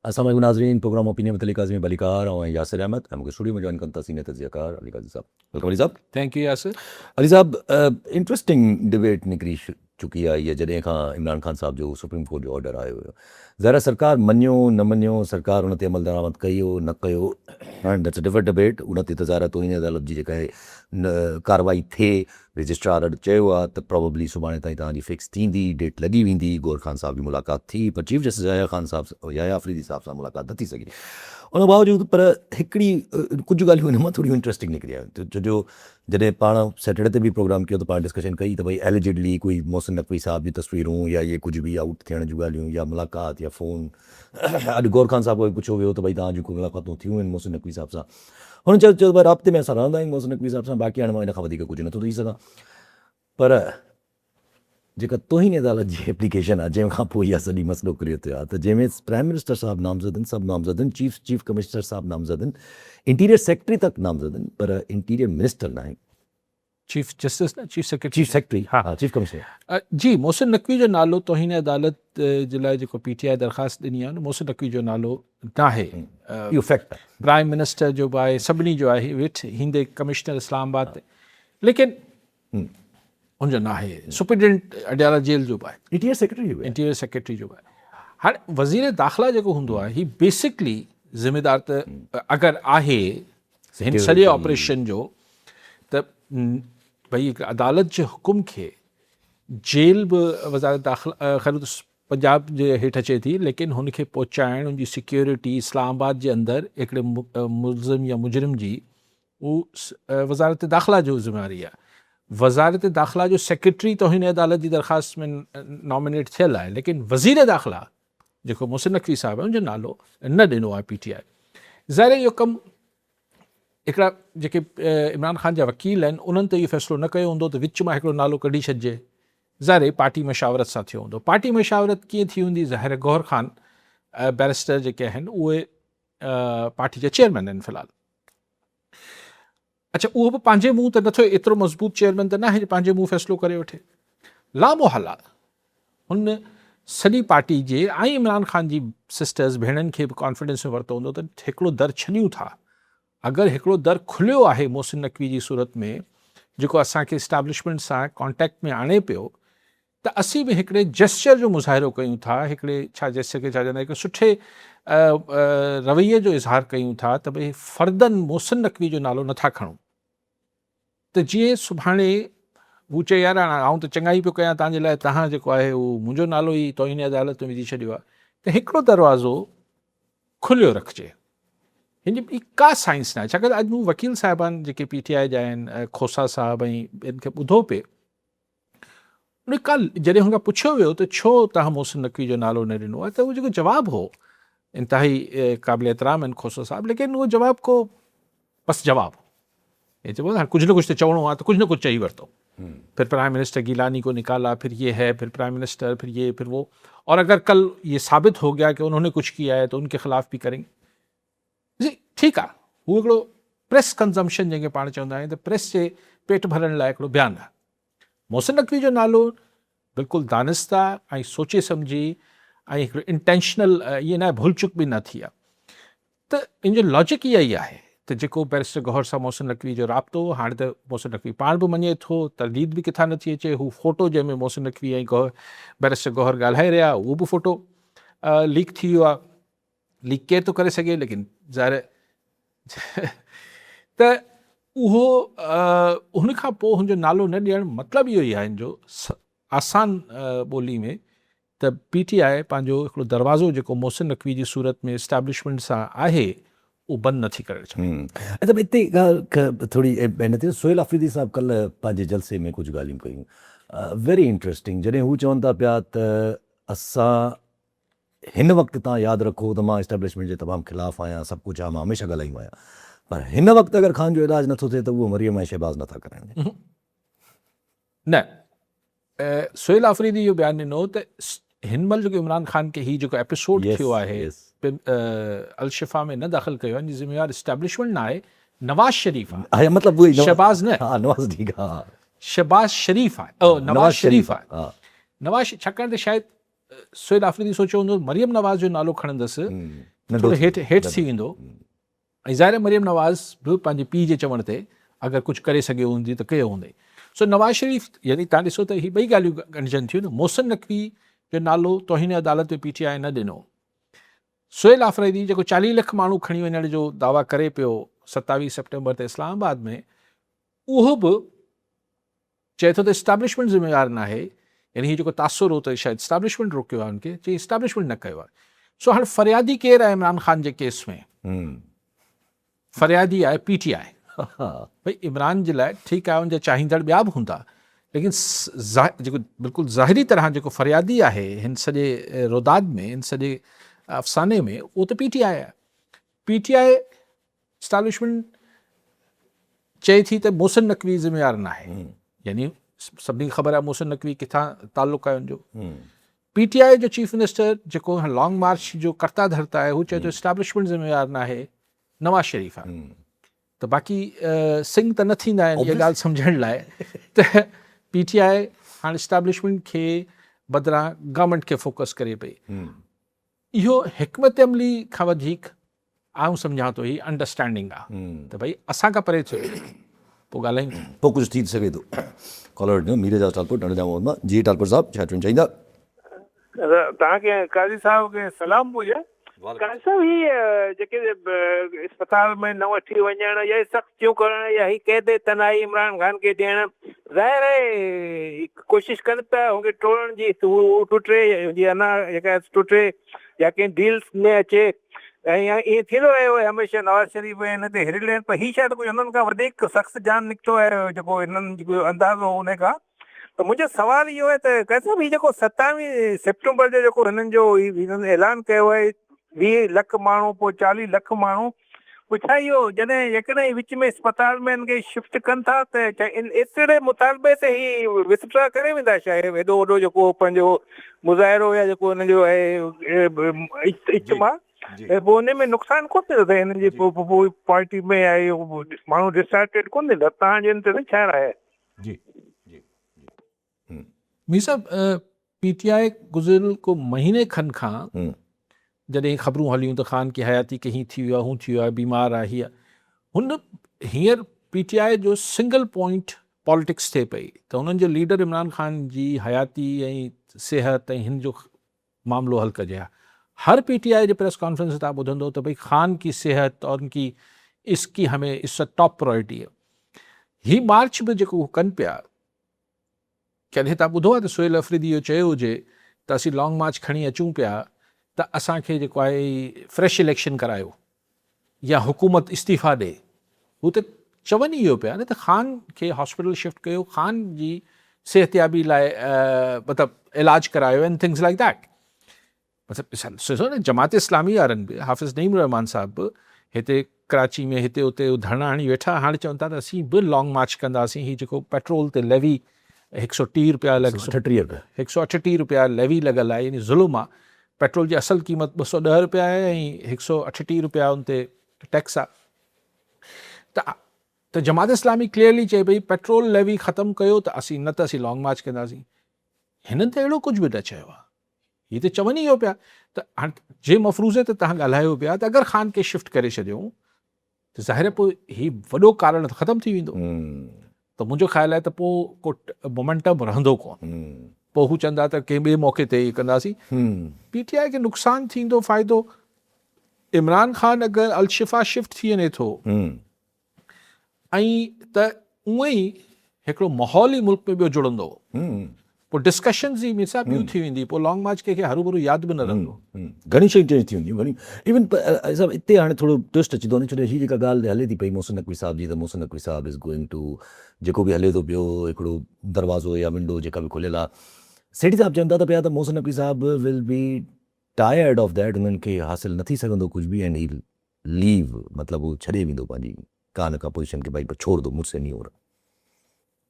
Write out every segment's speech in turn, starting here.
अस्सलाम वालेकुम नाज़रीन, प्रोग्राम ओपिनियन में अली काज़मी बलिकार और यासिर अहमद। हम स्टूडियो में ज्वाइन करता सीनियर तज़कियाकार अली काज़ी साहब। वेलकम अली साहब। Thank you Yasir. अली साहब, इंटरेस्टिंग डिबेट निकरी चुकी आई है जॾहिं खां इमरान खान साहब जो सुप्रीम कोर्ट जो ऑर्डर आयो हुयो। ज़रा सरकार मञियो न मञियो, सरकार उन ते अमल दरामद कयो न कयो, दैट्स अ डिफरेंट डिबेट। उन ते त ज़ाहिर तोहीन अदालत जी जेका आहे कार्रवाई थिए, रजिस्ट्रार अॼु चयो आहे त प्रोबेबली सुभाणे ताईं तव्हांजी फिक्स थींदी, डेट लॻी वेंदी, गौर खान साहब जी मुलाक़ात थी, पर चीफ जस्टिस याहिया खान साहब याहिया अफरीदी साहब सां मुलाक़ात न थी सघी। उन बावजूदि पर हिकिड़ी कुझु ॻाल्हियूं हिन मां थोरियूं इंट्रस्टिंग निकिरी आहियूं। छो जॾहिं पाण सैटरडे ते बि प्रोग्राम कयो त पाण डिस्कशन कई त भई एलिजिडली कोई मोहसिन नक़वी साहब जी तस्वीरूं या इहे कुझु बि आउट थियण जूं ॻाल्हियूं या मुलाक़ात या फ़ोन अॼु गौर खान साहब खे पुछियो वियो त भई तव्हांजूं कोई मुलाक़ातूं थियूं आहिनि मोहसिन नक़वी साहब सां। हुन चयो भई राब्ते में असां रहंदा आहियूं मोहसिन नक़वी साहब सां, बाक़ी हाणे मां इन खां वधीक कुझु नथो थी सघां। पर जेका तोहीन अदालत जी एप्लीकेशन आहे जंहिंखां पोइ इहा सॼी मसइलो क्लियर थियो आहे त जंहिंमें प्राइम मिनिस्टर साहब नामज़द आहिनि, सभु नामज़द आहिनि, चीफ कमिश्नर साहब नामज़द आहिनि, इंटीरियर सेक्रेटरी तक नामज़द आहिनि, पर इंटीरियर मिनिस्टर न आहे। चीफ जस्टिस न चीफ सेक्रेटरी हा चीफ कमिश्नर जी। मोहसिन नक़वी जो नालो तोहीन अदालत जे लाइ जेको PTI दरख़्वास्त ॾिनी आहे न, मोहसिन नक़वी जो नालो न आहे। इहो फैक्ट आहे। प्राइम मिनिस्टर जो बि आहे, सभिनी जो आहे, वेठ हींदे कमिश्नर इस्लामाबाद, लेकिन हुनजो न आहे। सुप्रिटेंडेंट अडियाला जेल जो बि आहे, इंटीरियर सेक्रेटरी जो बि आहे। हाणे वज़ीर दाख़िला जेको हूंदो आहे ही बेसिकली ज़िम्मेदार त अगरि आहे हिन सॼे ऑपरेशन जो, त भई हिकु अदालत जे हुकुम खे जेल बि वज़ारत दाख़िला ख़ैर पंजाब जे हेठि अचे थी, लेकिन हुनखे पहुचाइण, उनजी सिक्योरिटी इस्लामाबाद जे अंदरि हिकिड़े मुलज़िम या मुजरिम जी उहा वज़ारत दाख़िला जो ज़िम्मेवारी आहे। वज़ारत दाख़िला जो सेक्रेटरी तोहीन अदालत जी दरख़्वास्त में नॉमिनेट थियल आहे, लेकिन वज़ीर दाख़िला जेको मोहसिन नक़वी साहब आहे उनजो नालो न ॾिनो आहे PTI। ज़ाहिर इहो कमु हिकिड़ा जेके इमरान खान जा वकील आहिनि उन्हनि ते इहो फ़ैसिलो न कयो हूंदो त विच मां हिकिड़ो नालो कढी छॾिजे। ज़ाहिर पार्टी मशावरत सां थियो हूंदो। पार्टी मशावरत कीअं थी हूंदी? ज़ाहिर गौहर खान बैरिस्टर जेके आहिनि उहे पार्टी जा चेयरमैन आहिनि फ़िलहाल। अच्छा, उहो बि पंहिंजे मुंहुं त नथो, एतिरो मज़बूत चेयरमैन त न आहे पंहिंजे मुंहुं फ़ैसिलो करे वठे। लामोहला हुन सॼी पार्टी जे ऐं इमरान खान जी सिस्टर्स भेणनि खे बि कॉन्फिडेंस में वरितो हूंदो त हिकिड़ो दर छॾियूं था। अगरि हिकिड़ो दर खुलियो आहे मोहसिन नक़वी जी सूरत में, जेको असांखे इस्टेब्लिशमेंट सां कॉन्टेक्ट में आणे पियो, त असीं बि हिकिड़े जेस्चर जो मुज़ाहिरो कयूं था, हिकिड़े छा जेस्चर खे छा चवंदा आहिनि, हिकु सुठे रवैये जो इज़हार कयूं था त भई फ़र्दन मोहसिन नक़वी जो नालो नथा खणूं। त जीअं सुभाणे हू चए यार आउं त चङा ई पियो कयां तव्हांजे लाइ, तव्हां जेको आहे उहो मुंहिंजो नालो ई तोहीन अदालत में विझी छॾियो आहे, त हिकिड़ो दरवाज़ो खुलियो रखिजे। हिन जी ॿी का साइंस न आहे। छाकाणि अॼु मूं वकील साहिबान जेके PTI जा आहिनि, खोसा साहब ऐं ॿियनि खे ॿुधो पिए, उन जॾहिं हुनखां पुछियो वियो त छो तव्हां मोहसिन नक़वी जो नालो न ॾिनो आहे, त उहो जेको जवाबु हो इंतिहाई क़ाबिल एतिराम आहिनि खोसा साहब, लेकिन उहो जवाबु को बसि जवाबु ये चइबो हाणे कुझु न कुझु त चवणो आहे त कुझु न कुझु चई वरितो। फिर प्राइम मिनिस्टर गिलानी को निकाला, फिर ये है, फिर प्राइम मिनिस्टर, फिर ये, फिर वो, और अगर कल ये साबित हो गया कि उन्होंने कुछ किया है तो उनके खिलाफ भी करेंगे। जी ठीकु आहे, हू हिकिड़ो प्रेस कंज़म्पशन जंहिंखे पाण चवंदा आहियूं, त प्रेस जे पेट भरण लाइ हिकिड़ो बयानु आहे। मोहसिन नक़वी जो नालो बिल्कुलु दानिस्ता ऐं सोचे सम्झी ऐं हिकिड़ो इंटेंशनल, इहे न भुल चुक बि न थी आहे। त इन जो लॉजिक इहा ई आहे त जेको बैरिस्टर गौहर सां मोहसिन नक़वी जो राब्तो, हाणे त मोहसिन नक़वी पाण बि मञे थो, तरदीद बि किथां नथी अचे। हू फ़ोटो जंहिंमें मोहसिन नक़वी ऐं बैरिस्टर गौहर ॻाल्हाए रहिया, उहो बि फ़ोटो लीक थी वियो आहे। लीक केरु थो करे सघे, लेकिन ज़ाहिर त उहो हुन खां पोइ हुनजो नालो न ॾियणु मतिलबु इहो ई आहे हिन जो आसान ॿोली में, त PTI पंहिंजो हिकिड़ो दरवाज़ो जेको मोहसिन नक़वी जी सूरत में इस्टेब्लिशमेंट सां आहे उहो बंदि नथी करे छॾे। अच्छा, हिते ॻाल्हि थोरी महिनत, सोहेल अफरीदी साहब कल्ह पंहिंजे जलसे में कुझु ॻाल्हियूं कयूं, वेरी इंट्रस्टिंग। जॾहिं हू चवनि था पिया त असां हिन वक़्तु तव्हां यादि रखो त मां इस्टेब्लिशमेंट जे तमामु ख़िलाफ़ु आहियां, सभु कुझु आहे, मां हमेशह ॻाल्हाईंदो आहियां, पर हिन वक़्तु अगरि खान जो इलाजु नथो थिए त उहो मरियम ऐं शहबाज़ नथा कराइनि। न, सोहेल अफरीदी इहो बयानु ॾिनो त हिन महिल जेको इमरान खान खे ही जेको एपिसोड थियो आहे अलशिफ़ा में न दाख़िल कयो आहे, ज़िम्मेवार इस्टेब्लिशमेंट न आहे, नवाज़ शरीफ़ आहे। मतिलबु शहबाज़ न, शहबाज़ शरीफ़ आहे, नवाज़ शरीफ़ आहे। नवाज़, छाकाणि त शायदि सोहेल अफरीदी सोचियो हूंदो मरियम नवाज़ जो नालो खणंदसि थोरो हेठि थी वेंदो ऐं ज़ाहिर मरियम नवाज़ बि पंहिंजे पीउ जे चवण ते अगरि कुझु करे सघियो हूंदी त कयो हूंदई। सो नवाज़ शरीफ़ यानी तव्हां ॾिसो त हीअ ॿई ॻाल्हियूं ॻंढिजनि थियूं न। मोहसिन नक़वी जो नालो तौहीन अदालत में PTI न ॾिनो। सुहेल आफ़रीदी जेको 40 लख माण्हू खणी वञण जो दावा करे पियो 27 सेप्टेम्बर ते इस्लामाबाद में, उहो बि चए थो त इस्टेब्लिशमेंट ज़िम्मेवार न आहे। यानी हीअ जेको तासुर हो त शायदि इस्टेब्लिशमेंट रोकियो आहे हुनखे, चई इस्टेब्लिशमेंट न कयो आहे। सो हाणे फ़रियादी केरु आहे इमरान ख़ान जे केस में? फ़रियादी आहे PTI। भई इमरान जे लाइ ठीकु आहे, उनजा चाहींदड़ ॿिया बि हूंदा, लेकिन जेको बिल्कुलु ज़ाहिरी तरह जेको फ़रियादी आहे हिन सॼे रोदाद में, हिन सॼे अफ़साने में, उहो त PTI आहे। PTI इस्टेब्लिशमेंट चए थी त मोहसिन नक़वी ज़िम्मेवार न आहे। यानी सभिनी खे ख़बर आहे मोहसिन नक़वी किथां ताल्लुक़ आहे हुनजो। PTI जो चीफ मिनिस्टर जेको लॉन्ग मार्च जो कर्ता धरता आहे, हू चए थो इस्टेब्लिशमेंट ज़िम्मेवार न आहे, नवाज़ शरीफ़ आहे। त बाक़ी सिंह त न थींदा आहिनि इहा ॻाल्हि सम्झण लाइ त PTI हाणे इस्टेब्लिशमेंट खे बदिरां गवर्नमेंट खे फोकस करे पई। इहो हिकमत अमली खां वधीक आउं सम्झां थो ही अंडरस्टैंडिंग आहे त भई असां खां परे थियो, पोइ ॻाल्हायूं, पोइ कुझु थी सघे थो। कॉलर ॾिनो मीरे जा टालपुर ॾाढो जाम मां जी टालपुर साहब छा चवणु चाहींदा? तव्हांखे काज़ी साहब खे सलाम हुजे। काज़ी साहब हीअ जेके अस्पताल में न वठी वञण या सख़्तियूं करण या ही क़ैद तनाई इमरान ख़ान खे ॾियण, ज़ाहिर आहे कोशिशि कनि पिया हुनखे टोड़ण जी, हू टुटे जी अञा जेका टुटे या कंहिं डील्स में अचे। ऐं ईअं थींदो रहियो आहे हमेशह नवाज़ शरीफ़ हिन ते हिरियल आहिनि, पर हीअ शायदि कुझु हुननि खां वधीक सख़्तु जान निकितो आहे जेको हिननि जेको अंदाज़ो हुन खां। त मुंहिंजो सवाल इहो आहे त काज़ी साहब हीउ जेको 27 सेप्टेम्बर जो जेको हिननि जो हिननि ऐलान कयो आहे 20 लख माण्हू, पोइ 40 लख माण्हू, पुछा इहो जॾहिं जेकॾहिं विच में अस्पताल में हिन खे शिफ्ट कनि था त एतिरे मुतालबे ते ही विथड्रॉ करे वेंदा शायदि हेॾो वॾो जेको पंहिंजो मुज़ाहिरो या जेको हिन जो आहे इज्तिमा, पोइ हुन में नुक़सानु कोन थींदो त हिननि जी पोइ पार्टी में आहे माण्हू डिसटेड कोन थींदा? तव्हांजे हिन ते छा राय आहे? जी मीर साहब, PTI गुज़िरियल को महीने खनि खां जॾहिं ख़बरूं हलियूं त ख़ान की हयाती कहीं थी वियो आहे, हू थी वियो आहे, बीमार आहे, हीअ हुन हींअर PTI जो सिंगल पॉइंट पॉलिटिक्स थिए पई त हुननि जो लीडर इमरान ख़ान जी हयाती ऐं सिहत ऐं हिन जो मामिलो हल कजे हा। हर PTI जे प्रेस कॉन्फ्रेंस तव्हां ॿुधंदो त भई ख़ान की सेहत और उनकी इसकी हमें इस टॉप प्रायोरिटी है। ही मार्च बि जेको कनि पिया, कॾहिं तव्हां ॿुधो आहे त सुहेल अफरीदी इहो चयो हुजे त असीं लॉन्ग मार्च खणी अचूं पिया त असांखे जेको आहे फ्रेश इलेक्शन करायो या हुकूमत इस्तीफ़ा ॾे? हू त चवनि ई इहो पिया न त ख़ान खे हॉस्पिटल शिफ्ट कयो, ख़ान जी सिहतयाबी लाइ मतिलबु इलाज करायो एंड थिंग्स लाइक दैट। मतिलबु ॾिसो न, जमात इस्लामी वारनि बि, हाफ़िज़ नईम रहमान साहब बि हिते कराची में हिते उते धरना हणी वेठा, हाणे चवनि था त असीं बि लॉन्ग मार्च कंदासीं। हीअ जेको पेट्रोल ते लेवी 130 रुपया 138 रुपया लेवी लॻल आहे, यानी ज़ुल्म आहे। पेट्रोल जी असल क़ीमत 210 रुपया आहे ऐं 138 रुपया उन ते टैक्स आहे। त जमात इस्लामी क्लियरली चए पई पेट्रोल लेवी ख़तमु कयो त असीं, न त असीं लॉन्ग मार्च कंदासीं। हिननि त अहिड़ो कुझु बि न चयो आहे, हीअ त चवनि ई इहो पिया त हाणे जे मफ़रूज़े ते तव्हां ॻाल्हायो पिया त अगरि ख़ान खे शिफ्ट करे छॾियूं त ज़ाहिर पोइ हीउ वॾो कारण त ख़तमु थी वेंदो। त मुंहिंजो ख़्यालु आहे त पोइ को मोमेंटम रहंदो कोन, पोइ हू चवंदा त कंहिं ॿिए मौक़े ते ई कंदासीं। PTI खे नुक़सानु थींदो, फ़ाइदो? इमरान ख़ान अगरि अलशिफ़ा शिफ्ट थी वञे थो ऐं त उअं ई हिकिड़ो माहौल ई मुल्क में ॿियो जुड़ंदो, पोइ डिस्कशन्स ई मिसाब ॿियूं थी वेंदी, पोइ लॉन्ग मार्च कंहिंखे हरू भरू यादि बि न रहंदो। घणी शयूं चेंज थी वेंदियूं, घणी इवन सभु हिते हाणे थोरो ट्विस्ट अची थो वञे, छो हीअ जेका ॻाल्हि हले थी पई मोहसिन नक़वी साहब जी, त मोहसिन नक़वी साहब इज़ गोइंग टू जेको बि हले थो पियो हिकिड़ो दरवाज़ो या विंडो जेका बि खुलियल आहे, सेठी साहब चवनि था त पिया त मोहसिन नक़वी साहब will be tired of that, हुननि खे हासिलु न थी सघंदो कुझु बि, एंड ही लीव, मतिलबु हू छॾे वेंदो पंहिंजी कान का पोजीशन खे, भाई छोड़ दो मुझसे नहीं हो रहा,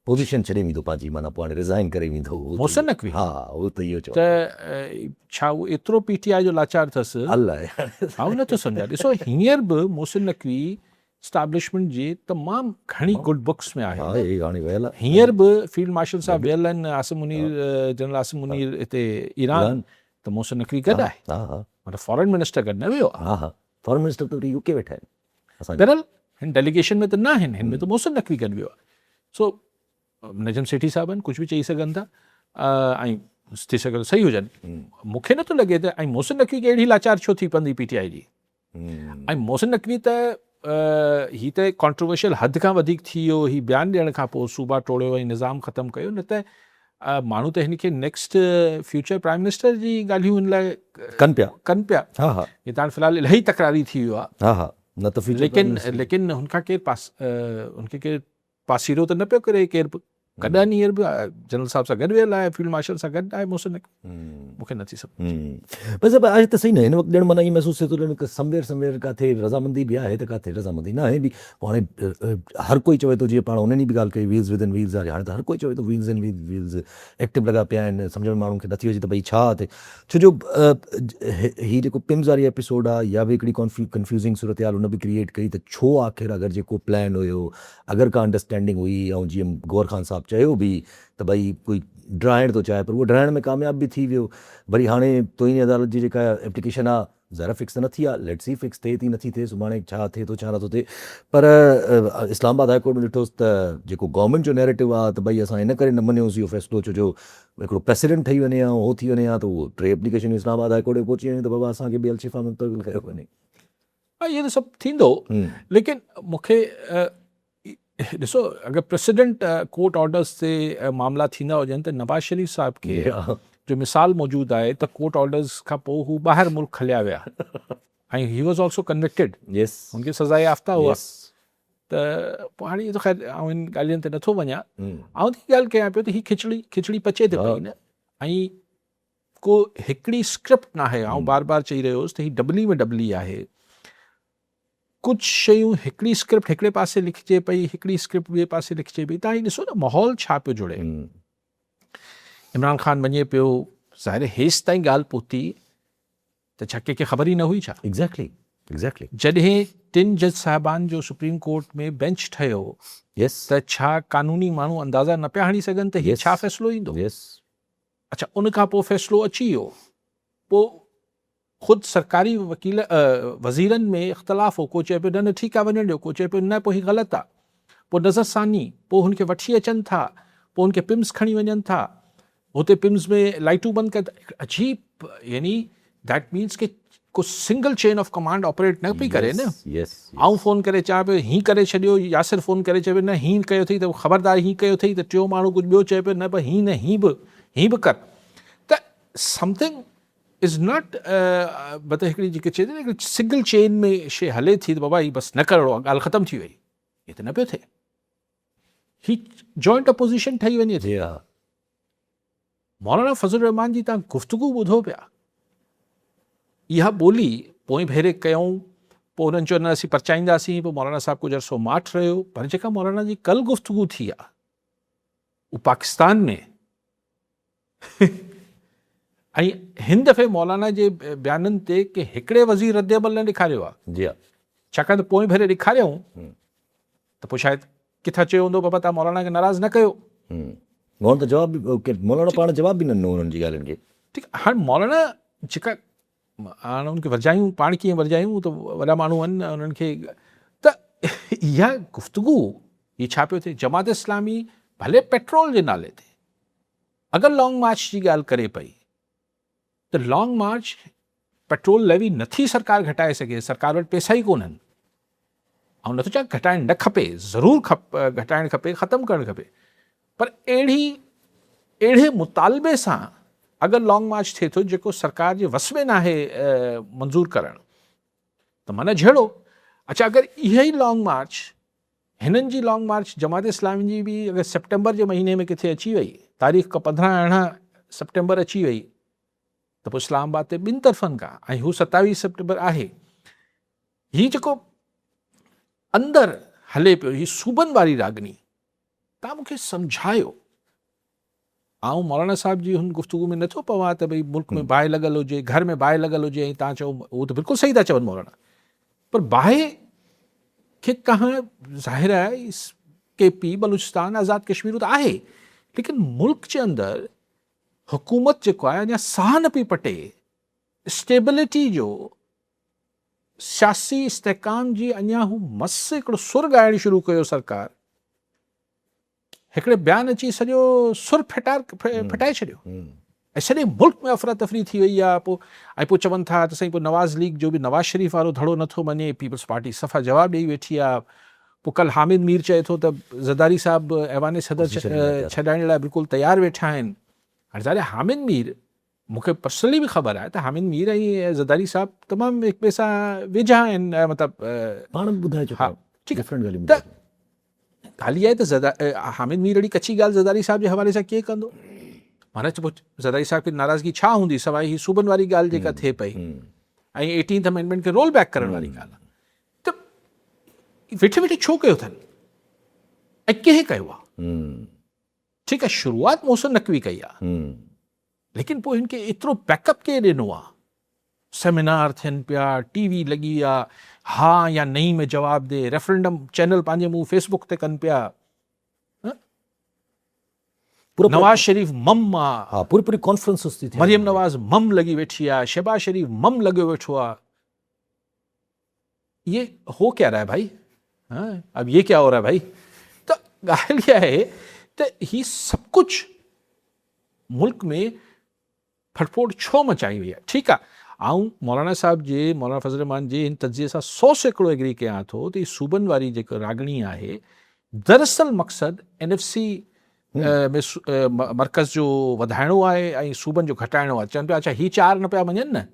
पोजीशन छॾे वेंदो पंहिंजी, माना पोइ हाणे रिज़ाइन करे वेंदो मोहसिन नक़वी। हा, उहो त इहो चओ त छा उहो एतिरो PTI जो लाचार अथसि? अलाए, हा, नथो सम्झा। ॾिसो हींअर बि मोहसिन नक़वी स्टैब्लिशमेंट जी तमामु घणी गुड बुक्स में आहे। हींअर बि फील्ड मार्शल साहब वियल आहिनि, आसिम मुनीर, जनरल आसिम मुनीर हिते ईरान, त मोहसिन नक़वी गॾु आहे। मतिलबु फॉरेन मिनिस्टर गॾु न वियो आहे। हा हा, फॉरेन मिनिस्टर त यूके वेठा आहिनि असांजा। बहरहाल हिन डेलीगेशन में त न आहिनि, हिन में त मोहसिन नक़वी गॾु वियो आहे। सो नजम सेठी साहब आहिनि, कुझु बि चई सघनि था ऐं थी सघे थो सही हुजनि। मूंखे नथो लॻे त ऐं मोहसिन नक़वी खे अहिड़ी लाचार छो थी पवंदी PTI जी। ऐं मोहसिन नक़वी त ही त कॉन्ट्रोवर्शियल हद खां वधीक थी वियो, ही बयानु ॾियण खां पोइ सूबा टोड़ियो ऐं निज़ाम ख़तमु कयो, न त माण्हू त हिन खे नेक्स्ट फ्यूचर प्राइम मिनिस्टर जी ॻाल्हियूं हिन लाइ कनि पिया। हा हा हे त हाणे फ़िलहालु इलाही तकरारी थी वियो आहे। हा हा, न त लेकिन हुनखां केरु हुनखे केरु पासीरो त न पियो करे, केरु बि कॾहिं हींअर बि जनरल साहब सां गॾु वियल आहे, फील्ड मार्शल सां गॾु आहे मोहसिन नक़वी। मूंखे नथी सम्झ बसि अब आहे त सही न, हिन वक़्तु ॼण माना ईअं महसूसु थिए थो ॼण समवेर किथे रज़ामंदी बि आहे त किथे रज़ामंदी न आहे बि। हाणे हर कोई चवे थो, जीअं पाण उन्हनि बि ॻाल्हि कई व्हील्स विद इन व्हील्स आहे, हाणे त हर कोई चवे थो व्हील्स इन व्हील्स एक्टिव लॻा पिया आहिनि। सम्झ में माण्हुनि खे नथी अचे त भई छा थिए, छो जो हीअ जेको पिम्स वारी एपिसोड आहे या बि हिकिड़ी कंफ्यूज़िंग सूरत हाल उन बि क्रिएट कई त छो आख़िर अगरि जेको प्लान हुयो, अगरि का अंडरस्टैंडिंग हुई, ऐं जीअं गौर खान साहब चयो बि त भई कोई ड्राइण थो चाहे पर उहो ड्राइण में कामयाब बि थी वियो। वरी हाणे तोईं अदालत जी जेका एप्लीकेशन आहे ज़रा फिक्स त न थी आहे, लेट्स सी फिक्स थिए थी नथी थिए, सुभाणे छा थिए थो छा नथो थिए। पर इस्लामाबाद हाई कोर्ट में ॾिठोसि त जेको गवर्नमेंट जो नैरेटिव आहे त भई असां इन करे न मञियोसीं इहो फ़ैसिलो, छो जो हिकिड़ो प्रेसिडेंट ठही वञे या उहो थी वञे हा त उहो 3 एप्लीकेशन इस्लामाबाद हाई कोर्ट में पहुची वञे त बाबा असांखे बि अलशिफ़ा मुंतक़िल कयो वञे। हा, इहे त सभु थींदो। लेकिन मूंखे ॾिसो, अगरि प्रेसिडेंट कोर्ट ऑर्डर्स ते मामला थींदा हुजनि त नवाज़ शरीफ़ साहब खे जो मिसाल मौजूदु आहे त कोर्ट ऑर्डर्स खां पोइ हू ॿाहिरि मुल्क हलिया विया ऐं ही वॉज ऑल्सो कन्विक्टेड, हुनखे सज़ा याफ़्ता हुआ। त पोइ हाणे इहो त ख़ैर आउं इन ॻाल्हियुनि ते नथो वञा। आउं त ॻाल्हि कयां पियो त हीअ खिचड़ी पचे थी पई न, ऐं को हिकिड़ी स्क्रिप्ट न आहे। आउं बार बार चई रहियो हुउसि त हीअ डबली में डबली आहे। कुझु शयूं हिकिड़ी स्क्रिप्ट हिकिड़े पासे लिखिजे पई, हिकिड़ी स्क्रिप्ट ॿिए पासे लिखिजे पई। तव्हां ॾिसो न माहौल छा पियो जुड़े। इमरान ख़ान वञे पियो, ज़ाहिर हेसि ताईं ॻाल्हि पहुती त छा कंहिंखे ख़बर ई न हुई छा? एग्ज़ैक्टली जॾहिं 3 जज साहिबान जो सुप्रीम कोर्ट में बेंच ठहियो त छा कानूनी माण्हू अंदाज़ा न पिया हणी सघनि त हीअ छा फ़ैसिलो ईंदो? अच्छा, उन खां पोइ फ़ैसिलो अची वियो, पोइ ख़ुदि सरकारी वकील वज़ीरनि में इख़्तिलाफ़ हो। को चए पियो न ठीकु आहे वञणु ॾियो, को चए पियो न पोइ हीअ ग़लति आहे। पोइ नज़रसानी, पोइ हुनखे वठी अचनि था, पोइ हुनखे पिम्स खणी वञनि था, हुते पिम्स में लाइटूं बंदि कर। अजीब, यानी दैट मीन्स कि को single chain of command operate न पई करे न। आउं फ़ोन करे चवां पियो हीअं करे छॾियो, यासिर फ़ोन करे चए पियो न हीअं कयो अथई, त ख़बरदार हीअं कयो अथई, त टियों माण्हू कुझु ॿियो चए पियो न पर हीअं न हीअं बि कर। त समथिंग इज़ नॉट मतिलबु हिकिड़ी जेके चए थी न सिंगल चेन में शइ हले थी त बाबा हीअ बसि न करिणो आहे, ॻाल्हि ख़तमु थी वई। हीअ त न पियो थिए, ही जॉइंट अपोज़िशन ठही वञे थी। मौलाना फज़लुर रहमान जी तव्हां गुफ़्तगू ॿुधो पिया, इहा ॿोली पोइ भेरे कयूं, पोइ उन्हनि चयो न असीं परचाईंदासीं, पोइ मौलाना साहिबु कुझु अरसो माठ रहियो। पर जेका मौलाना जी कल गुफ़्तगू थी आहे उहा पाकिस्तान में ऐं हिन दफ़े मौलाना जे बयाननि ते कि हिकिड़े वज़ीर रद्द अमल न ॾेखारियो आहे। छाकाणि त पोइ भेरे ॾेखारियऊं त पोइ शायदि किथां चयो हूंदो बाबा तव्हां मौलाना खे नाराज़ न कयो। मौलाना पाण जवाब बि न ॾिनो उन्हनि जी ॻाल्हियुनि खे। ठीकु, हाणे मौलाना जेका हाणे उनखे वरजायूं, पाण कीअं वरजायूं, त वॾा माण्हू आहिनि उन्हनि खे। त इहा गुफ़्तगू हीअ छा पियो थिए? जमात इस्लामी भले पेट्रोल जे नाले ते अगरि लॉन्ग मार्च जी ॻाल्हि करे पई त लॉन्ग मार्च पेट्रोल लेवी नथी सरकार घटाए सघे, सरकार वटि पैसा ई कोन्हनि। ऐं नथो चवां घटाइणु न खपे, ज़रूरु घटाइणु खपे, ख़तमु करणु खपे, पर अहिड़े मुतालबे सां अगरि लॉन्ग मार्च थिए थो जेको सरकार जे वस में न आहे मंज़ूर करणु, त माना जहिड़ो। अच्छा, अगरि इहा ई लॉन्ग मार्च, हिननि जी लॉन्ग मार्च जमात इस्लामी जी बि अगरि सेप्टेम्बर जे महीने में किथे अची वई, तारीख़ का 15-18 सेप्टेम्बर अची वई, त पोइ इस्लामाबाद ते ॿिनि तरफ़नि खां, ऐं हू 27 सेप्टेम्बर आहे, हीअ जेको अंदरि हले पियो, हीअ सूबनि वारी रागनी, तव्हां मूंखे सम्झायो। आउं मौलाना साहिब जी हुन गुफ़्तगू में नथो पवां त भई मुल्क में बाहि लॻल हुजे, घर में बाहि लॻल हुजे, ऐं तव्हां चओ उहो त बिल्कुलु सही था चवनि मौलाना, पर बाहि खे कहाँ ज़ाहिर आहे KP बलूचिस्तान आज़ाद कश्मीर त आहे, लेकिन मुल्क जे अंदरि हुकूमत जेको आहे अञा साह न पई पटे स्टेबिलिटी जो सियासी इस्तेकाम जी अञा हू मस हिकिड़ो सुर ॻाइणु शुरू कयो सरकार, हिकिड़े बयान अची सॼो सुर फिटाए छॾियो ऐं सॼे मुल्क में अफ़रा तफ़री थी वई आहे। पोइ चवनि था त साईं पोइ नवाज़ लीग जो बि नवाज़ शरीफ़ वारो धड़ो नथो मञे, पीपल्स पार्टी सफ़ा जवाबु ॾेई वेठी आहे। पोइ कल्ह हामिद मीर चए थो त ज़रदारी साहब ऐवान सदर छॾाइण लाइ बिल्कुलु तयारु वेठा आहिनि। हाणे ज़ाहिर हामिद मीर मूंखे पर्सनली बि ख़बर आहे त हामिद मीर ऐं ज़रदारी साहब तमामु हिक ॿिए सां वेझा आहिनि, मतिलबु पाण ॿुधाए चुका हा ठीकु डिफरेंट ॻाल्हियूं त ॻाल्हि इहा आहे त हामिद मीर अहिड़ी कची ॻाल्हि ज़रदारी साहब जे हवाले सां कीअं कंदो? माना पोइ ज़रदारी साहब खे नाराज़गी छा हूंदी सवाइ ही सूबनि वारी ॻाल्हि जेका थिए पई ऐं 18th अमेंडमेंट खे रोल बैक करण वारी ॻाल्हि आहे। त वेठे वेठे छो कयो अथनि ऐं कंहिं कयो आहे? ठीकु आहे, शुरूआति मौसम नकवी कई आहे, लेकिन पोइ हिनखे एतिरो बैकअप केरु ॾिनो आहे? सेमिनार थियनि पिया, टीवी लॻी आहे, हा या नई में जवाबु ॾे, रेफरेंडम चैनल पंहिंजे मुंहुं फेसबुक ते कनि पिया, नवाज़ शरीफ़ मम आहे, हाँ पूरी कॉन्फ्रेंस थी, मरियम नवाज़ मम लगी वेठी आहे, शहबाज शरीफ मम लॻो वेठो आहे। ये हो क्या रहा है भाई? हाँ, अब ये क्या हो रहा है भाई? तो ॻाल्हि इहा आहे त ही सभु कुझु मुल्क में फटफोड़ छो मचाई वई आहे? ठीकु आहे, आऊं मौलाना साहब जे, मौलाना फज़ल रहमान जे हिन तजिए सां 100% एग्री कयां थो त ही सूबनि वारी जेको रागणी आहे, दरअसल मक़सदु NFC में मर्कज़ जो वधाइणो आहे ऐं सूबनि जो घटाइणो आहे। चवनि पिया अच्छा ही 4 न पिया मञनि न,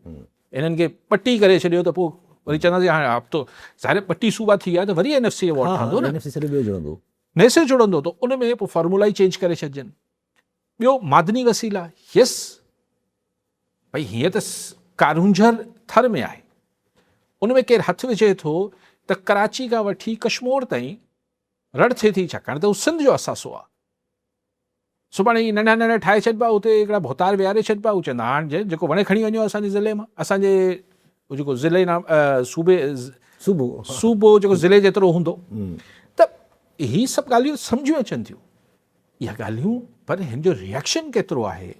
इन्हनि खे पटी करे छॾियो त पोइ वरी चवंदासीं हाणे हफ़्तो ज़ाहिर 32 सूबा थी विया त वरी NFC अवॉर्ड ठहंदो न, NFC ॿियो जुड़ंदो, नए सिरे जुड़ंदो, त उन में पोइ फॉर्मूला ई चेंज करे छॾिजनि। ॿियो मादनी वसीला, यस भई हीअं त कारूंझर थर में आहे, उन में केरु हथु विझे थो त कराची खां वठी कश्मीर ताईं रड़ थिए थी, छाकाणि त उहो सिंध जो असासो आहे। सुभाणे ई नंढा नंढा ठाहे छॾिबा, उते हिकिड़ा भोतार विहारे छॾिबा, उहो चवंदा हाणे जेको वणे खणी वञो असांजे ज़िले मां, असांजे जेको ज़िले नाम सूबो जेको ज़िले जेतिरो हूंदो। त ही सभु ॻाल्हियूं सम्झियूं अचनि थियूं, इहा ॻाल्हियूं, पर हिन जो रिएक्शन केतिरो आहे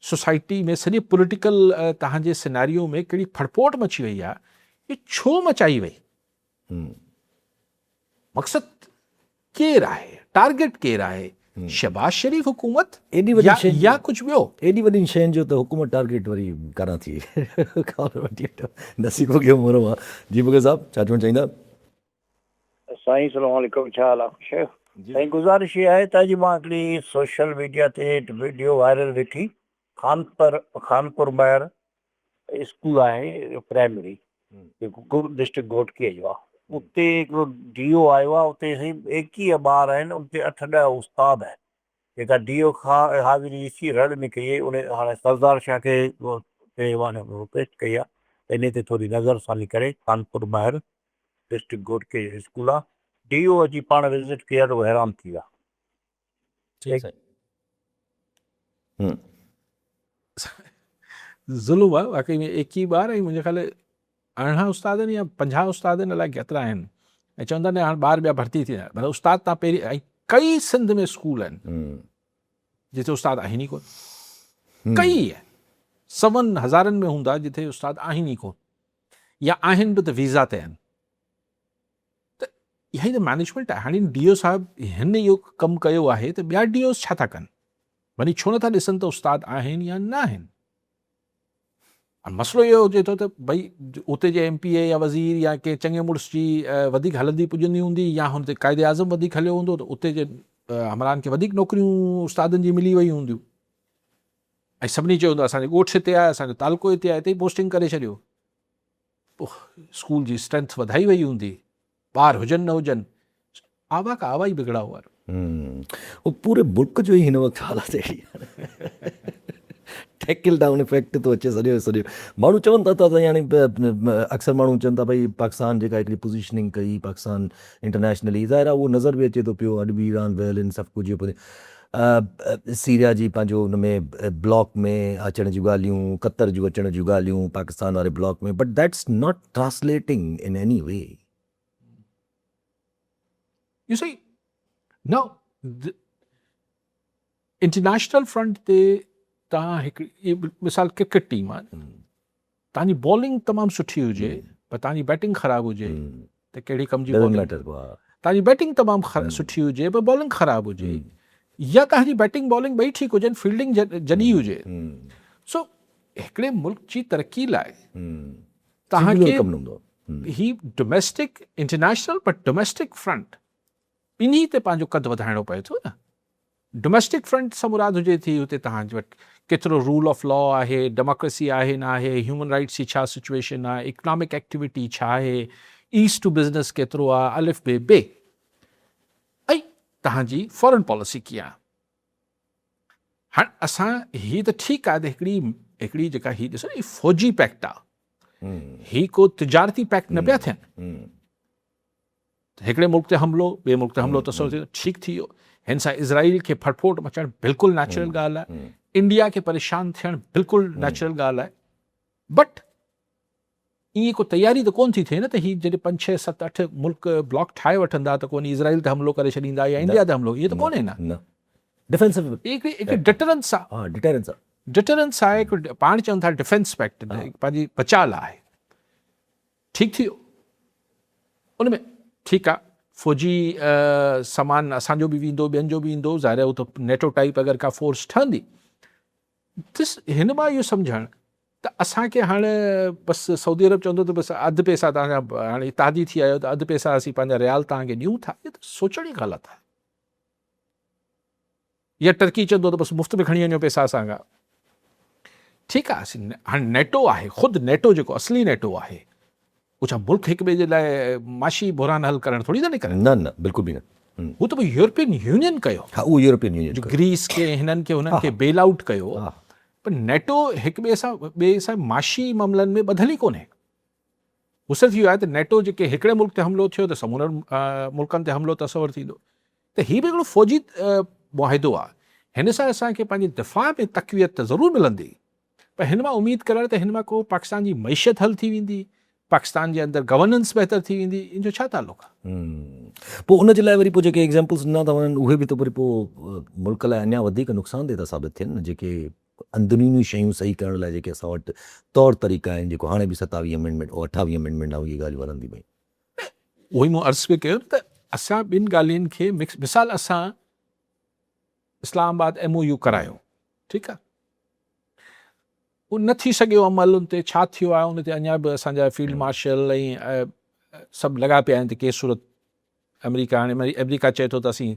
सोसाइटी में, सॼे पॉलिटिकल तव्हांजे सिनारियो में कहिड़ी फड़पोट मची वई आहे, ये छो मचाई वई? मक़सदु केरु आहे, टारगेट केरु आहे? शहबाज शरीफ़ हुकूमत या कुझु ॿियो? एॾी वॾी शयुनि जो त हुकूमत टारगेट वरी कान थी नसीबो कयो मोरो आहे। जी मुग़ल साहब छा चवणु चाहींदा? साईं सलाम वालेकुम, छा हाल आहे? साईं गुज़ारिश इहा आहे त अॼु मां हिकिड़ी सोशल मीडिया ते वीडियो वायरल ॾिठी, खानपुर ॿाहिरि स्कूल आहे प्राइमरी, जेको डिस्ट्रिक्ट घोटकीअ जो आहे, उते हिकिड़ो DO आयो आहे, उते 21 ॿार आहिनि, उते 8-10 उस्ताद आहिनि। जेका DO खां हाज़िरी ॾिसी रड़ निकिरी वई, उन हाणे सरदार शाह खे रिक्वेस्ट कई आहे त इन ते थोरी नज़रसानी करे। कानपुर ॿाहिरि डिस्ट्रिक्ट घोटकीअ जो स्कूल आहे, DO अची पाण विज़िट कया त हैरान थी विया। ज़ुल्म आहे वाकई में, 21 ॿार ऐं मुंहिंजे ख़्याल 18 उस्तादनि या 50 उस्तादनि अलाए केतिरा आहिनि, ऐं चवंदा आहिनि हाणे ॿार ॿिया भर्ती थी विया, पर उस्ताद तव्हां पहिरीं, ऐं कई सिंध में स्कूल आहिनि जिते उस्ताद आहिनि ई कोन, कई आहिनि, 100,000 में हूंदा जिते उस्ताद आहिनि ई कोन, या आहिनि बि त वीज़ा ते आहिनि। त इहा ई त मैनेजमेंट आहे। हाणे DO साहब हिन इहो कमु कयो आहे त ॿिया DOs छा था कनि? वरी छो नथा ॾिसनि त उस्ताद आहिनि या न आहिनि? मसइलो इहो हुजे थो त भई उते जे MPA या वज़ीर या कंहिं चङे मुड़ुस जी वधीक हलंदी पुॼंदी हूंदी, या हुन ते क़ाइदे आज़म वधीक हलियो हूंदो, त उते जे हमराहनि खे वधीक नौकरियूं उस्तादनि जी मिली वई हूंदियूं, ऐं सभिनी चयो हूंदो असांजे ॻोठ हिते आहे, असांजो तालको हिते आहे, हिते ई पोस्टिंग करे छॾियो, पोइ स्कूल जी स्ट्रेंथ वधाई वई हूंदी, ॿार हुजनि न हुजनि, आवा का आवा ई बिगड़ा हुआ। वो पूरे मुल्क जो ई हिन वक़्तु हालत अहिड़ी आहे, टैकल डाउन इफेक्ट थो अचे सॼो। माण्हू चवनि था त यानी अक्सर माण्हू चवनि था भई पाकिस्तान जेका हिकिड़ी पोज़ीशनिंग कई पाकिस्तान इंटरनेशनली, ज़ाहिर आहे उहो नज़र बि अचे थो पियो, अॼु बि ईरान वयल इन सभु कुझु, सीरिया जी पंहिंजो हुन में ब्लॉक में अचण जूं ॻाल्हियूं, कतर जूं अचण जूं ॻाल्हियूं पाकिस्तान वारे ब्लॉक में, but that's not translating in any way. You see, now, international front ते तव्हां हिकिड़ी मिसाल क्रिकेट टीम आहे, तव्हांजी बॉलिंग तमामु सुठी हुजे पर तव्हांजी बैटिंग ख़राबु हुजे त कहिड़ी कम जी डज़ंट बॉलिंग? मैटर को हा तव्हांजी बैटिंग तमामु सुठी हुजे पर बॉलिंग ख़राबु हुजे, या तव्हांजी बैटिंग बॉलिंग ॿई ठीकु हुजनि, फील्डिंग जॾी हुजे। सो हिकिड़े मुल्क जी तरक़ी लाइ तव्हांखे कमु हूंदो ही डोमेस्टिक इंटरनेशनल पर डोमेस्टिक फ्रंट ॿिन्ही ते पंहिंजो कदु वधाइणो पए थो न। डोमेस्टिक फ्रंट सां मुराद हुजे थी हुते तव्हांजे वटि केतिरो रूल ऑफ लॉ आहे, डेमोक्रेसी आहे न आहे, ह्यूमन राइट्स जी छा सिचुएशन आहे, इकनॉमिक एक्टिविटी छा आहे, ईस्ट टू बिज़नेस केतिरो आहे, अलिफ बे ऐं तव्हांजी फॉरेन पॉलिसी कीअं आहे। हाणे असां हीअ त ठीकु आहे त हिकिड़ी जेका हीअ ॾिसो हीअ फ़ौजी पैक्ट आहे, हीअ को तिजारती पैक्ट न पिया थियनि। हिकिड़े मुल्क ते हमिलो, ॿिए मुल्क ते हमिलो तसवुरु थियो, ठीकु थी वियो। हिन सां इज़राइल खे फटफोट मचणु बिल्कुलु नेचुरल ॻाल्हि आहे, इंडिया खे परेशान थियणु बिल्कुलु नेचुरल ॻाल्हि आहे। बट ईअं को तयारी त कोन थी थिए न त हीअ जॾहिं 5, 6, 7, 8 मुल्क ब्लॉक ठाहे वठंदा त कोन इज़राइल ते हमिलो करे छॾींदा या इंडिया ते हमिलो, इहो त कोन्हे न। डिफेंस हिकिड़ी डिटरेंस आहे, हा डिटेरेंस आहे, डिटरेंस आहे, पाण चवनि था डिफेंस पैक्ट, पंहिंजी बचाव लाइ आहे। ठीकु थी वियो, उन में ठीकु आहे फ़ौजी सामान असांजो बि वेंदो, ॿियनि जो बि ईंदो, ज़ाहिर आहे उहो त नेटो टाइप अगरि का फोर्स ठहंदी। हिन मां इहो सम्झणु त असांखे हाणे बसि सऊदी अरब चवंदो त बसि अधु पैसा तव्हांजा हाणे ताज़ी थी आयो त अधु पैसा असीं पंहिंजा रियाल तव्हांखे ॾियूं था, इहो त सोचण ई ग़लति आहे। या टर्की चवंदो त बसि मुफ़्त में खणी वञो पैसा असांखां। ठीकु आहे, असीं हाणे नेटो आहे, ख़ुदि नेटो जेको असली नेटो आहे, उहो छा मुल्क हिक ॿिए जे लाइ माशी बुरान हल करणु थोरी था निकिरनि। न बिल्कुलु बि न। हू त भई यूरोपियन यूनियन कयो, हा उहो यूरोपियन यूनियन ग्रीस खे हिननि खे हुननि खे बेल आउट कयो, पर नेटो हिक ॿिए सां माशी मामलनि में ॿधल ई कोन्हे। हू सिर्फ़ु इहो आहे त नेटो जेके हिकिड़े मुल्क ते हमिलो थियो त समूरनि मुल्कनि ते हमिलो तसवुरु थींदो, त हीअ बि हिकिड़ो फ़ौजी मुआहिदो आहे। हिन सां असांखे पंहिंजे दिफ़ा में तक़वियत त ज़रूरु मिलंदी, पर हिन मां उमेदु करणु त हिन मां को पाकिस्तान जी मईशत हल थी वेंदी, पाकिस्तान जे अंदरि गवर्नेंस बहितर थी वेंदी, इन जो छा तालुक़ु आहे? पोइ उनजे लाइ वरी पोइ जेके एग्ज़ाम्पल्स ॾिना था वञनि उहे बि त वरी पोइ मुल्क लाइ अञा वधीक नुक़सानदेह था साबित थियनि न। जेके अंदरूनी शयूं सही करण लाइ जेके असां वटि तौर तरीक़ा आहिनि, जेको हाणे बि 27 अमेंडमेंट और 28 अमेंडमेंट आहे, उहे ॻाल्हियूं हलंदी पई। उहो ई मूं अर्ज़ु बि कयो त असां ॿिनि ॻाल्हियुनि खे मिसाल असां इस्लामाबाद MOU करायो, ठीकु आहे, उहो न थी सघियो अमल, उन ते छा थियो आहे उन ते अञा बि असांजा फील्ड मार्शल ऐं सभु लॻा पिया आहिनि त के सूरत अमेरिका, हाणे अमेरिका चए थो त असीं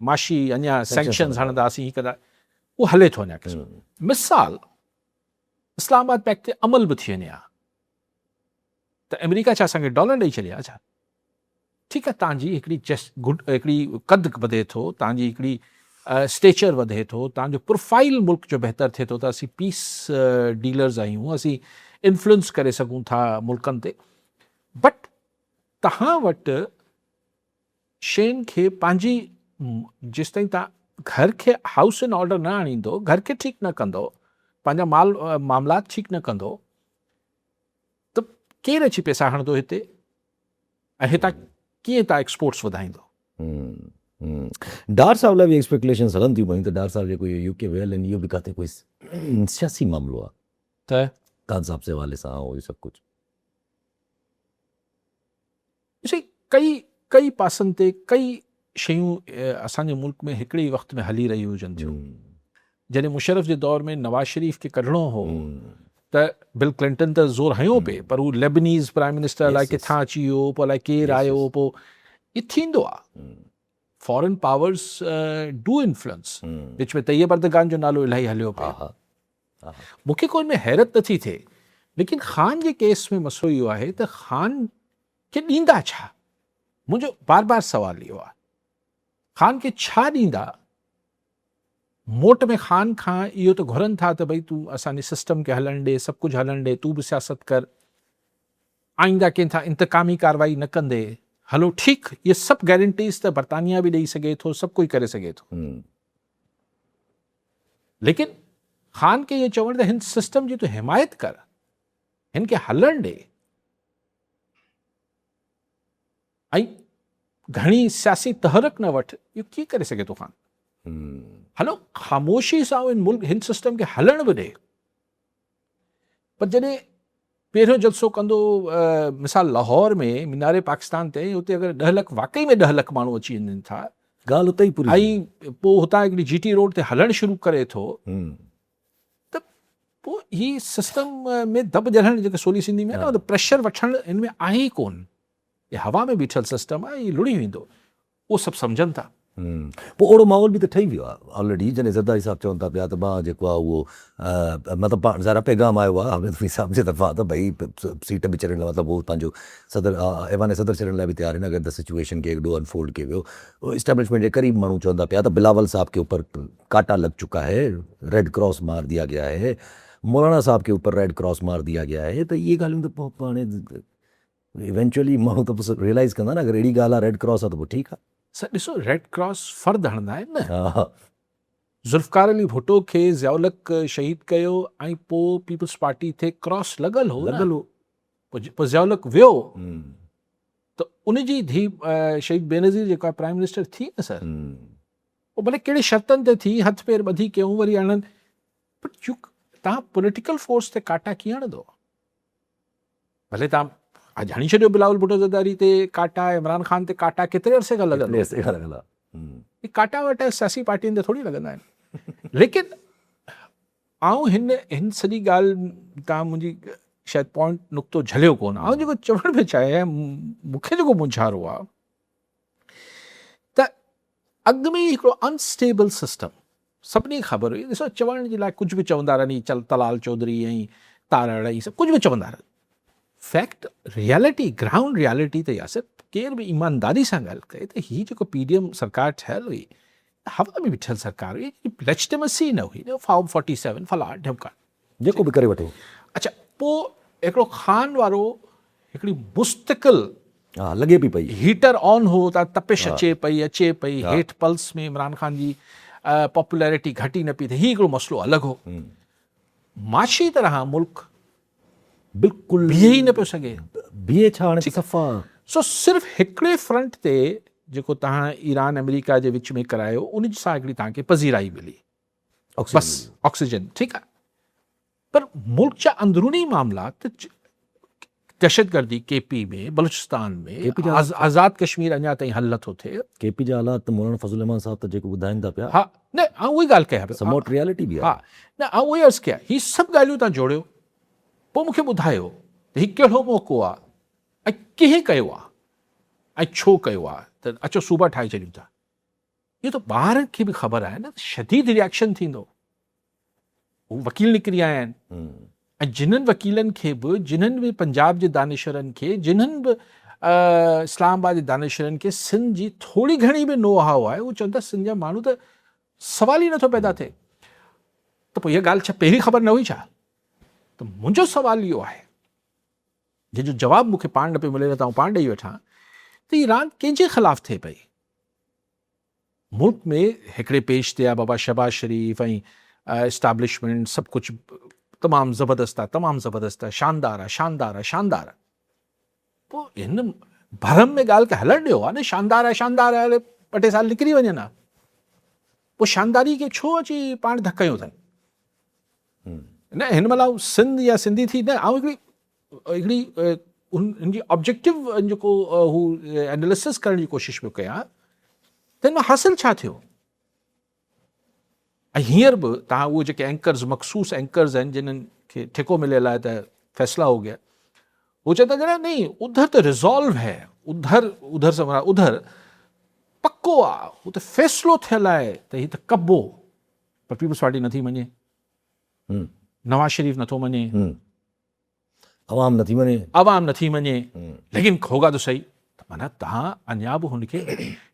माशी अञा सैंक्शन्स हणंदासीं, हीअ कंदा, उहो हले थो अञा क़िस्म। मिसाल इस्लामाबाद पैक्ट ते अमल बि थी वञे हा त अमेरिका छा असांखे डॉलर ॾेई छॾिया छा? ठीकु आहे, तव्हांजी हिकिड़ी कद वधे थो, तव्हांजी हिकिड़ी स्टेचर वधे थो, तव्हांजो प्रोफाइल मुल्क जो बहितर थिए थो त असीं पीस डीलर्स आहियूं, असीं इन्फ्लुएंस करे सघूं था मुल्कनि ते। बट तव्हां वटि शयुनि खे पंहिंजी जेसि ताईं तव्हां घर खे हाउस इन ऑर्डर न आणींदो, घर खे ठीकु न कंदो, पंहिंजा मामलात ठीकु न कंदो, त केरु अची पैसा हणंदो हिते, ऐं हितां कीअं तव्हां एक्सपोर्ट्स वधाईंदो? डार साहब लाइ बि एक्सपेक्टेशन्स हलनि थियूं पयूं त डार साहब जेको UK वियल आहिनि, इहो बि किथे कोई सियासी मामिलो आहे त खान साहब जे हवाले सां इहो सभु कुझु। कई पासनि ते कई शयूं असांजे मुल्क में हिकिड़े ई वक़्त में हली रहियूं हुजनि थियूं। जॾहिं मुशर्रफ जे दौर में नवाज़ शरीफ़ खे कढणो हो त बिल क्लिंटन त ज़ोर हयो पिए, पर हू लेबनीज़ प्राइम मिनिस्टर अलाए किथां अची वियो, पोइ अलाए केरु आयो, पोइ इहो थींदो आहे। फॉरेन पावर्स डू इन्फ्लुएंस, विच में तैयब अर्दगान जो नालो इलाही हलियो पियो। मूंखे कोई में हैरत नथी थिए, लेकिन ख़ान जे केस में मसलो इहो आहे त ख़ान खे ॾींदा छा? मुंहिंजो बार बार सुवाल इहो आहे, ख़ान खे छा ॾींदा? मोट में ख़ान खां इहो त घुरनि था त भई तूं असांजे सिस्टम खे हलणु ॾे, सभु कुझु हलणु ॾे, तूं बि सियासत कर, आईंदा कंहिं इंतकामी कार्रवाई न कंदे, हलो ठीकु, इहे सभु गारंटीज़ त बरतानिया बि ॾेई सघे थो, सभु कुझु करे सघे थो। लेकिन ख़ान खे इहो चवणु त हिन सिस्टम जी तूं हिमायत कर, हिन खे हलणु ॾे, ऐं घणी सियासी तहरक न वठि, इहो कीअं करे सघे थो ख़ान? हलो ख़ामोशी सां हिन सिस्टम खे हलण बि ॾे, पर जॾहिं पहिरियों जलसो कंदो मिसाल लाहौर में मीनारे पाकिस्तान ते हुते अगरि 10 लख वाकई में 10 लख माण्हू अची वञनि था ॻाल्हि उते ई पूरी ऐं पोइ हुतां हिकिड़ी GT रोड ते हलणु शुरू करे थो हम्म, त पोइ ही सिस्टम में दॿ ॼणण जेके सोली सिंधी में आहे न प्रेशर वठणु हिन में आहे ई कोन, हे हवा में बीठल सिस्टम आहे, ही लुड़ी वेंदो, उहो सभु सम्झनि था। पोइ ओड़ो माहौल बि त ठही वियो आहे ऑलरेडी। जॾहिं ज़रदारी साहिबु चवनि था पिया त मां जेको आहे उहो मतिलबु पाण ज़रा पैगाम आयो आहे हामिद हफ़ीज़ साहिब जे तरफ़ां त भई सीट बि चढ़ण लाइ मतिलबु उहो पंहिंजो सदर ऐवान सदर चढ़ण लाइ बि तयारु आहिनि अगरि द सिचुएशन खे हिकिड़ो अनफोल्ड कयो वियो। इस्टेब्लिशमेंट जे करीब माण्हू चवंदा पिया त बिलावल साहब के ऊपर कांटा लग चुका है, रेड क्रॉस मार दिया गया है, मौलाना साहब के ऊपर रेड क्रॉस मार दिया गया है। त इहे ॻाल्हियूं त पोइ हाणे इवेंचुअली माण्हू त पोइ रियलाइज़ कंदा न अगरि अहिड़ी ॻाल्हि आहे रेड क्रॉस आहे त पोइ ठीकु आहे। सर ॾिसो रेड क्रॉस फ़र्द हणंदा आहिनि न, हा ज़ुल्फ़कार अली भुट्टो खे ज़ियाउलक शहीद कयो ऐं पोइ पीपल्स पार्टी ते क्रॉस लॻल हो, लॻल हो। पोइ ज़ियाउलक वियो हम्म, त उनजी धीउ शहीद बेनज़ीर जेको आहे प्राइम मिनिस्टर थी न सर, पोइ भले कहिड़े शर्तनि ते थी, हथ पेर ॿधी कयूं वरी आणनि, बट तव्हां पॉलिटिकल फोर्स ते काटा कीअं हणंदो? भले तव्हां अॼु हणी छॾियो बिलावल भुट्टो ज़रदारी ते काटा, इमरान ख़ान ते काटा, केतिरे अरसे खां लॻंदो? ये काटा वाटा सियासी पार्टियुनि ते थोरी लॻंदा आहिनि। लेकिन आउं हिन सॼी ॻाल्हि तव्हां मुंहिंजी शायदि पॉइंट नुक़्तो झलियो कोन। आउं जेको चवण पियो चाहियां, मूंखे जेको मुंझारो आहे त अॻु में हिकिड़ो अनस्टेबल सिस्टम सभिनी खे ख़बर हुई। ॾिसो चवण जे लाइ कुझु बि चवंदा रहनि, चल तलाल चौधरी ऐं तारा अड़ई सभु कुझु बि चवंदा रहनि, फैक्ट रियलिटी ग्राउंड रियलिटी त यासिर केर बि ईमानदारी सां ॻाल्हि कए त हीअ जेको PDM सरकार ठहियल हुई हवा में बीठल सरकार हुई, लेजिटिमेसी न हुई, फॉर्म 47 फला ढमका जेको बि करे वठो। अच्छा, पोइ हिकिड़ो खान वारो हिकिड़ी मुस्तक़िल हा लॻे पई हीटर ऑन हो त तपिश अचे पई हेठि पल्स में इमरान ख़ान जी पॉपुलैरिटी घटी न पई थिए, हीउ हिकिड़ो मसइलो अलॻि हो। माशी तरह मुल्क बिल्कुलु बीहे ई न पियो सघे, बीहे छा हाणे सफ़ा। सो सिर्फ़ु हिकिड़े फ्रंट ते जेको तव्हां ईरान अमेरिका जे विच में करायो उन सां हिकिड़ी तव्हांखे पज़ीराई मिली, बसि ऑक्सीजन, ठीकु आहे। पर मुल्क जा अंदरूनी मामला त दहशतगर्दी KP में, बलूचिस्तान में, आज़ाद कश्मीर अञा ताईं हल नथो थिए। KP जा हालात त मौलाना फज़लुर रहमान साहब त जेको ॿुधाइनि था पिया, हा न आउं उही ॻाल्हि कयां पियो, समोट रियलिटी बि हा आहे। न आउं उही अर्ज़ु कयां, हीअ सभु ॻाल्हियूं तव्हां जोड़ियो, पोइ मूंखे ॿुधायो त हीउ कहिड़ो मौक़ो आहे ऐं कीअं कयो आहे ऐं छो कयो आहे, त अचो सूबा ठाहे छॾियूं था। इहो त ॿारनि खे बि ख़बर आहे न, शदीद रिएक्शन थींदो। हू वकील निकिरी आया आहिनि ऐं जिन्हनि वकीलनि खे बि, जिन्हनि बि पंजाब जे दानिशरनि खे, जिन्हनि बि इस्लामाबाद जे दानिशरनि खे सिंध जी थोरी घणी बि नो हाउ आहे, उहो चवनि था सिंध जा माण्हू त सवाल ई नथो पैदा थिए। त पोइ इहा ॻाल्हि छा पहिरीं ख़बर न हुई छा? त मुंहिंजो सुवाल इहो आहे, जंहिंजो जवाबु मूंखे पाण न पियो मिले, त आउं पाण ॾेई वठां, त ईरान कंहिंजे ख़िलाफ़ु थिए पई? मुल्क में हिकिड़े पेश ते आहे बाबा शहबाज शरीफ़ ऐं एस्टाब्लिशमेंट, सभु कुझु तमामु ज़बरदस्त आहे, तमामु ज़बरदस्त आहे, शानदार आहे, शानदार आहे, शानदार आहे। पोइ हिन भरम में ॻाल्हि खे हलणु ॾियो आहे न, शानदार आहे, शानदार आहे, ॿ टे साल निकिरी वञनि हा, पोइ शानदारी खे छो अची पाण धकयूं अथनि? न हिन महिल सिंध या सिंधी थी न, ऐं हिकिड़ी हुनजी ऑब्जेक्टिव जेको हू एनालिसिस करण जी कोशिशि पियो कयां त हिन में हासिलु छा थियो? ऐं हींअर बि तव्हां उहे जेके एंकर्स, मखसूस एंकर्स आहिनि जिन्हनि खे ठेको मिलियल आहे त फ़ैसिला हो गया, वो चवंदा जरा नहीं उधर तो रिजॉल्व है, उधर से हमारा उधर पक्को आहे, हू त फ़ैसिलो थियल आहे त हीउ त कबो, पर पीपल्स पार्टी नथी मञे, नवाज़ शरीफ़ नथो मञे, अवाम नथी मञे, लेकिन होगा तो सही। त माना तव्हां अञा बि हुनखे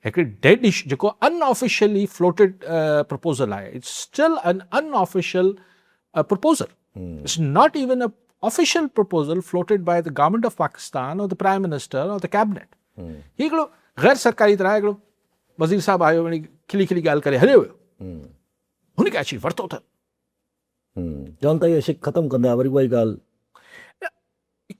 हिकिड़ी डेड इशू जेको अनऑफिशियली फ्लोटेड प्रपोज़ल आहे, it's still an unofficial proposal, it's not even a official proposal floated by the government of Pakistan or the prime minister or the cabinet. हीउ हिकिड़ो गैर सरकारी तरह हिकिड़ो वज़ीर साहिबु आयो, वञी खिली खिली ॻाल्हि करे हलियो वियो, हुनखे अची वरितो अथनि, चवनि था इहा शिक ख़तमु कंदा, वरी उहा ई ॻाल्हि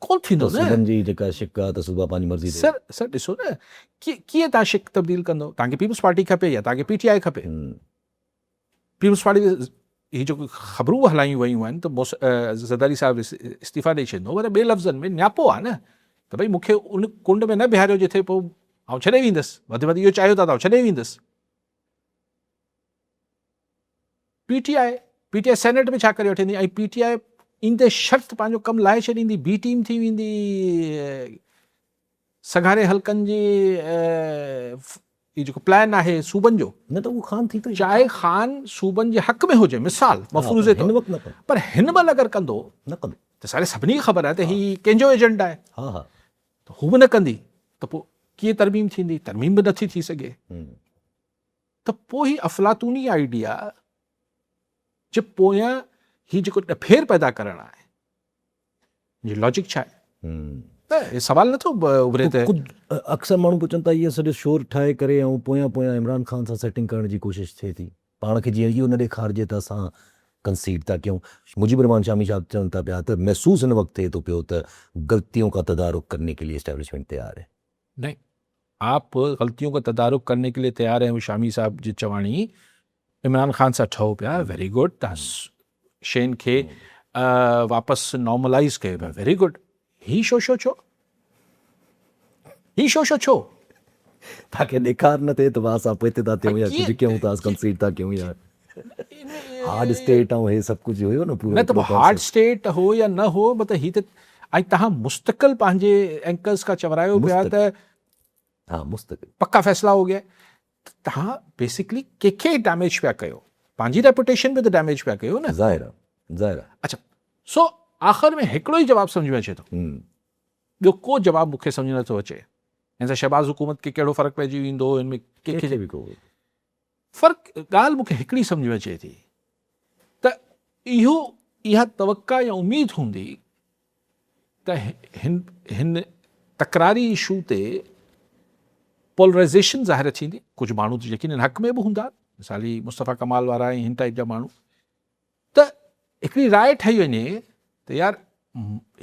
कोन थींदो न। जी जेका शिक आहे त सूबा पंहिंजी मर्ज़ी सर ॾिसो न, कीअं तव्हां शिक तब्दील कंदो? तव्हांखे पीपल्स पार्टी खपे या तव्हांखे PTI खपे? पीपल्स पार्टी ही जो ख़बरूं हलायूं वयूं आहिनि त ज़रदारी साहिबु इस्तीफ़ा ॾेई छॾींदो, पर ॿिए लफ़्ज़नि में न्यापो आहे न त भई मूंखे उन कुंड में न बीहारियो जिथे पोइ आउं छॾे वेंदुसि, वधि वधि इहो चाहियो था त आउं छॾे वेंदुसि। पीटीआई सेनेट में छा करे वठंदी, ऐं पीटीआई ईंदे शर्त पंहिंजो कमु लाहे छॾींदी, बी टीम थी वेंदी सघारे हल्कनि जी जेको प्लान आहे सूबनि जो, न त उहो ख़ान थी तो चाहे ख़ान सूबनि जे हक़ में हुजे, मिसाल मफ़रूज़े हिन तौर, वक़्तु न कंदो, पर हिन महिल अगरि कंदो न कंदो। त सारे सभिनी खे ख़बर आहे त हीउ कंहिंजो एजेंट आहे, हा हा त हू बि न कंदी त पोइ कीअं तरमीम थींदी, तरमीम बि नथी थी सघे। त पोइ ही अफ़लातूनी आइडिया जे पोयां ही जेको ॾफेर पैदा करणु आहे, जी लॉजिक छा आहे, त हे सवाल नथो उभरे त कुझु अक्सर माण्हू पुछनि था इहो सॼो शोर ठाहे करे ऐं पोयां पोयां इमरान ख़ान सां सेटिंग करण जी कोशिशि थिए थी, पाण खे जीअं इहो न ॾेखारिजे त असां कंसीड था कयूं। मुजीबुर रहमान शामी साहब चवनि था पिया त महसूस हिन वक़्तु थिए थो पियो त गलतियों का तदारुक करने के लिए इस्टेब्लिशमेंट तैयार है। नहीं, आप गलतियों का तदारुक करने के लिए तैयार हैं, शामी साहब जी चवाणी इमरान खान सां ठहो पिया, वेरी गुड, तव्हां शयुनि खे वापसि नॉर्मलाइज़ कयो पिया, वेरी गुड। ही शो छो तव्हांखे ॾेखार न थिए त असां पोइ था थियूं या कुझु कयूं था, कंसीड था कयूं या हार्ड स्टेट ऐं हे सभु कुझु हुयो न पूरो न त हार्ड स्टेट हो या न हो, मतिलबु ही त ऐं तव्हां मुस्तक़िल पंहिंजे एंकर्स खां चवरायो पिया त हा मुस्तक़िल पक्का फ़ैसिला हो गया, तव्हां बेसिकली कंहिंखे डैमेज पिया कयो, पंहिंजी रेपुटेशन बि त डैमेज पिया कयो न। ज़ाहिर आहे। अच्छा, सो आख़िर में हिकिड़ो ई जवाबु सम्झ में अचे थो, ॿियो को जवाबु मूंखे सम्झ नथो अचे। हिन सां शहबाज़ हुकूमत खे कहिड़ो फ़र्क़ु पइजी वेंदो, हिन में कंहिंखे बि को फ़र्क़ु, ॻाल्हि मूंखे हिकिड़ी सम्झ में अचे थी त इहा तवक्का या उमेद हूंदी त हिन तकरारी इशू ते पोलराइज़ेशन ज़ाहिर थींदी, कुझु माण्हू त यकीन हक़ में बि हूंदा, मिसाली मुस्तफ़ा कमाल वारा ऐं हिन टाइप जा माण्हू, त हिकिड़ी राय ठही वञे त यार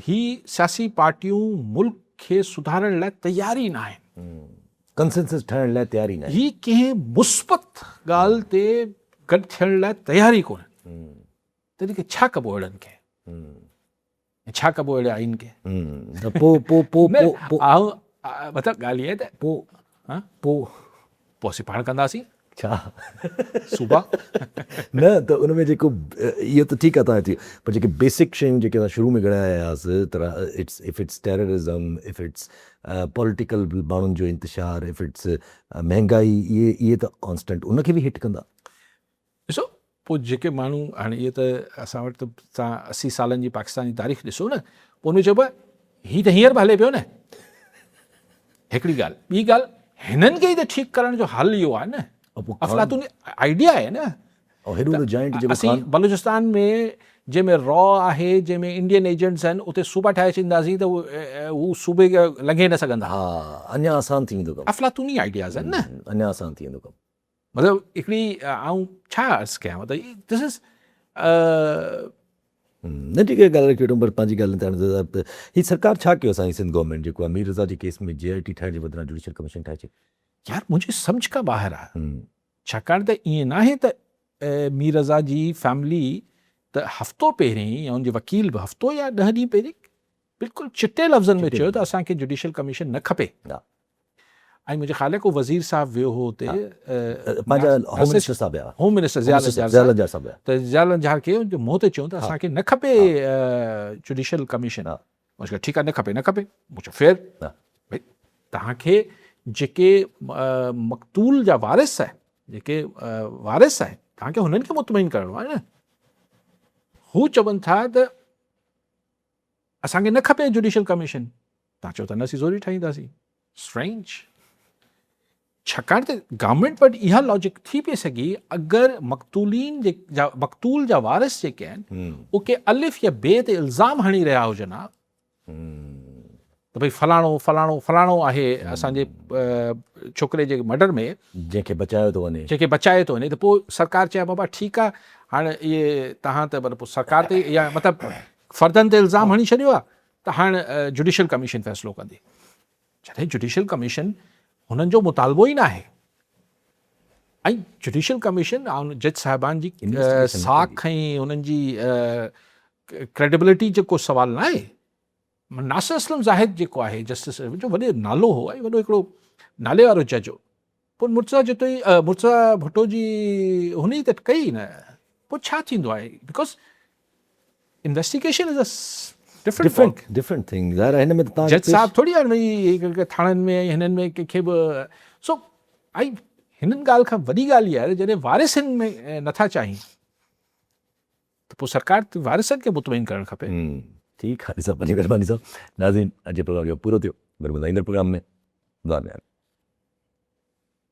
ही सियासी पार्टियूं मुल्क खे सुधारण लाइ तयार ई न आहिनि, कंसेंसस ठाहिण लाइ तयार ई न आहे, ही कंहिं मुस्बत ॻाल्हि ते गॾु थियण लाइ तयार ई कोन्हनि, तॾहिं की छा कबो अहिड़नि खे, छा कबो अहिड़े आइन खे, मतिलबु ॻाल्हि इहा आहे त पोइ असीं पाण कंदासीं छा सूबा न त उन में जेको इहो त ठीकु आहे तव्हां चयो, पर जेके बेसिक शयूं जेके असां शुरू में ॻणायासीं त if it's terrorism, if it's political माण्हुनि जो इंतिशार, इफ इट्स महांगाई, इहे त कॉन्स्टेंट उनखे बि हिट कंदा। ॾिसो पोइ जेके माण्हू हाणे इहे त असां वटि त तव्हां 80 सालनि जी पाकिस्तान जी तारीख़ ॾिसो न, पोइ उनमें चइबो आहे हीअ त हींअर बि हले पियो न, हिकिड़ी ॻाल्हि। ॿी ॻाल्हि, हिननि खे ई त ठीकु करण जो हल इहो आहे न, अफ़लातूनी आइडिया आहे न। असीं बलूचिस्तान में जंहिंमें रॉ आहे, जंहिंमें इंडियन एजेंट्स आहिनि, उते सूबा ठाहे छॾींदासीं त हू सूबे खे लंघे न सघंदा। हा, अञा आसान थी वेंदो कमु, अफ़लातूनी आइडियाज़ आहिनि न, अञा आसान थी वेंदो कमु। मतिलबु हिकिड़ी आऊं छा अर्ज़ु कयां, मतिलबु दिस इज़ न ठीकु आहे, ॻाल्हि रखी वठूं, पर पंहिंजी ॻाल्हि हीअ सरकार छा कयो असांजी सिंध गवर्नमेंट जेको आहे मीर रज़ा जे केस में JIT ठाहिण जे बदिरां जुडिशल कमीशन ठाहे छॾी। यार मुंहिंजी सम्झ खां ॿाहिरि आहे, छाकाणि त ईअं न आहे त मीर रज़ा जी फैमिली त हफ़्तो पहिरीं या उनजे वकील बि हफ़्तो या 10 ॾींहं पहिरीं बिल्कुलु चिटे लफ़्ज़नि में चयो त असांखे जुडिशल कमीशन न खपे, ऐं मुंहिंजे ख़्याल को वज़ीर साहिबु वियो हो हुते, होम मिनिस्टर ज़ियाउल साहब, त ज़ियाउल जहार खे मुंहं ते चयूं त असांखे न खपे जुडिशल कमीशन। मूंखे ठीकु आहे, न खपे, मूं चयो फेर भई तव्हांखे जेके मक़तूल जा वारिस आहे, जेके वारिस आहे, तव्हांखे हुननि खे मुतमइन करिणो आहे न। हू चवनि था त असांखे न खपे जुडिशल कमीशन, तव्हां चओ था न असीं ज़रूरी ठाहींदासीं। स्ट्रेंज, छाकाणि त गवर्नमेंट वटि इहा लॉजिक थी पई सघी, अगरि मक़तूल जा वारिस जेके आहिनि उहे अलिफ या बे ते इल्ज़ाम हणी रहिया हुजनि हा त भई फलाणो फलाणो फलाणो आहे असांजे छोकिरे जे मर्डर में, जंहिंखे बचायो थो वञे, त पोइ सरकार चए बाबा ठीकु आहे, हाणे इहे तव्हां त पोइ सरकार ते या मतिलबु फर्दनि ते इल्ज़ाम हणी छॾियो आहे, त हाणे जुडिशल कमीशन फ़ैसिलो कंदी। जॾहिं जुडिशल कमीशन हुननि जो मुतालबो ई न आहे, ऐं जुडिशल कमीशन ऐं जज साहिबान जी Investigation साख ऐं उन्हनि जी क्रेडिबिलिटी जेको सुवाल न आहे। नासिर असलम ज़ाहिद जेको आहे जस्टिस जो वॾे नालो हो ऐं वॾो हिकिड़ो नाले वारो जज हो, पोइ मुर्तज़ा मुर्तज़ा भुट्टो जी हुन ई त कई न, पोइ छा थींदो आहे? Because investigation is a different thing ज़ाहिर आहे हिन में त तव्हां जज साहब थोड़ी आहे भई थाणनि में हिननि में कंहिंखे बि सो ऐं हिननि ॻाल्हि खां वॾी ॻाल्हि इहा आहे जॾहिं वारिसनि में नथा चाहिनि त पोइ सरकार वारिसनि खे मुतमइन करणु खपे। ठीकु आहे साहब, पंहिंजी महिरबानी साहब। नाज़रीन, अॼु प्रोग्राम जो पूरो थियो, वरी ॿुधाईंदड़ प्रोग्राम में दुआ में।